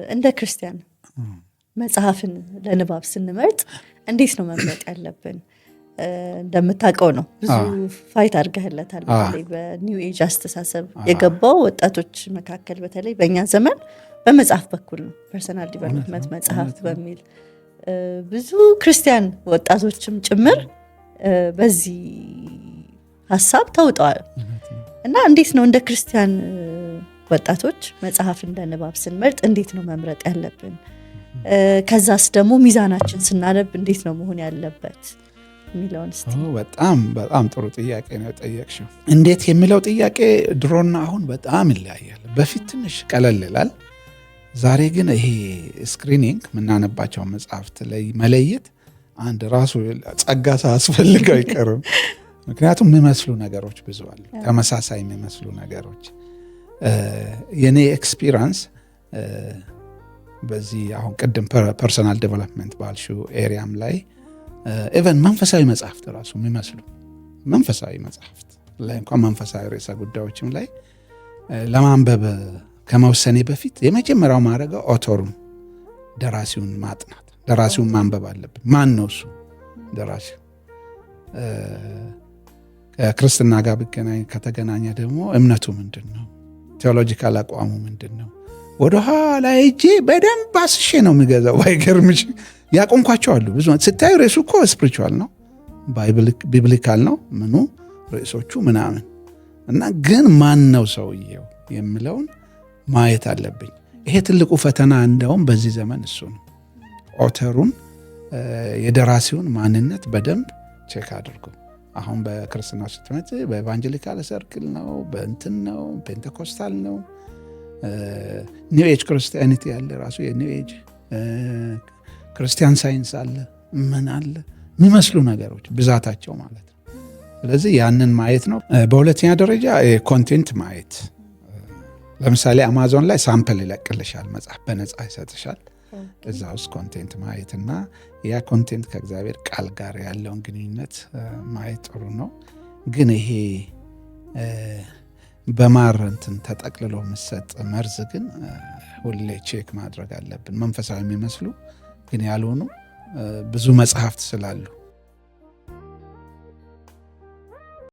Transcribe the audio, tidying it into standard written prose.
እንደ ክርስቲያን መጽሐፍን ለንባብ ስንመርጥ እንዴት ነው መምረጥ ያለብን? እንደምታውቀው ነው ብዙ ፋይት አድርገህለታል። በተለይ በኒው ኤጅ አስተሳሰብ የገባው ወጣቶች መካከል በተለይ በእኛ ዘመን በመጽሐፍ በኩል ነው። ፐርሰናል ዲቨሎፕመንት መጽሐፍ በሚል ብዙ ክርስቲያን ወጣቶችም ጭምር በዚህ ሀሳብ ተውጠዋል። እና እንዴት ነው እንደ ክርስቲያን ወጣቶች መጽሐፍ እንደ ንባብ ስንመርጥ እንዴት ነው መምረጥ ያለብን? ከዛስ ደግሞ ሚዛናችን ስናነብ እንዴት ነው መሆን ያለበት የሚለውን እስቲ። በጣም በጣም ጥሩ ጥያቄ ነው ጠየቅሽው። እንዴት የሚለው ጥያቄ ድሮና አሁን በጣም ይለያያል። በፊት ትንሽ ቀለል ይላል። ዛሬ ግን ይሄ ስክሪኒንግ የምናነባቸው መጽሐፍት ላይ መለየት አንድ ራሱ ጸጋ ሳያስፈልገው አይቀርም። ምክንያቱም የሚመስሉ ነገሮች ብዙ አሉ፣ ተመሳሳይ የሚመስሉ ነገሮች። የኔ ኤክስፒሪንስ በዚህ አሁን ቅድም ፐርሰናል ዴቨሎፕመንት ባልሽው ኤሪያም ላይ ኢቨን መንፈሳዊ መጽሐፍት ራሱ የሚመስሉ መንፈሳዊ መጽሐፍት ላይ እንኳን መንፈሳዊ ርዕሰ ጉዳዮችም ላይ ለማንበብ ከመወሰኔ በፊት የመጀመሪያው ማድረገው ኦቶሩን ደራሲውን ማጥናት፣ ደራሲውን ማንበብ አለብን። ማን ነው እሱ ደራሲው? ከክርስትና ጋር ከተገናኘ ደግሞ እምነቱ ምንድን ነው? ቴዎሎጂካል አቋሙ ምንድን ነው? ወደኋላ ሄጄ በደንብ አስሼ ነው የሚገዛው። ባይገርምሽ ያቆምኳቸው አሉ ብዙ። ስታዩ ርዕሱ እኮ ስፕሪቹዋል ነው፣ ቢብሊካል ነው ምኑ ርዕሶቹ ምናምን እና ግን ማን ነው ሰውየው የሚለውን ማየት አለብኝ። ይሄ ትልቁ ፈተና እንደውም በዚህ ዘመን እሱ ነው። ኦተሩን የደራሲውን ማንነት በደንብ ቼክ አድርጎ አሁን በክርስትና ስትመጪ በኤቫንጀሊካል ሰርክል ነው፣ በእንትን ነው፣ ፔንቴኮስታል ነው፣ ኒው ኤጅ ክርስቲያኒቲ ያለ ራሱ የኒው ኤጅ ክርስቲያን ሳይንስ አለ፣ ምን አለ የሚመስሉ ነገሮች ብዛታቸው ማለት ነው። ስለዚህ ያንን ማየት ነው። በሁለተኛ ደረጃ ኮንቴንት ማየት። ለምሳሌ አማዞን ላይ ሳምፕል ይለቅልሻል፣ መጽሐፍ በነፃ ይሰጥሻል። እዛ ውስጥ ኮንቴንት ማየት እና ያ ኮንቴንት ከእግዚአብሔር ቃል ጋር ያለውን ግንኙነት ማየት ጥሩ ነው። ግን ይሄ በማር እንትን ተጠቅልሎ የምሰጥ መርዝ ግን ሁሌ ቼክ ማድረግ አለብን። መንፈሳዊ የሚመስሉ ግን ያልሆኑ ብዙ መጽሐፍት ስላሉ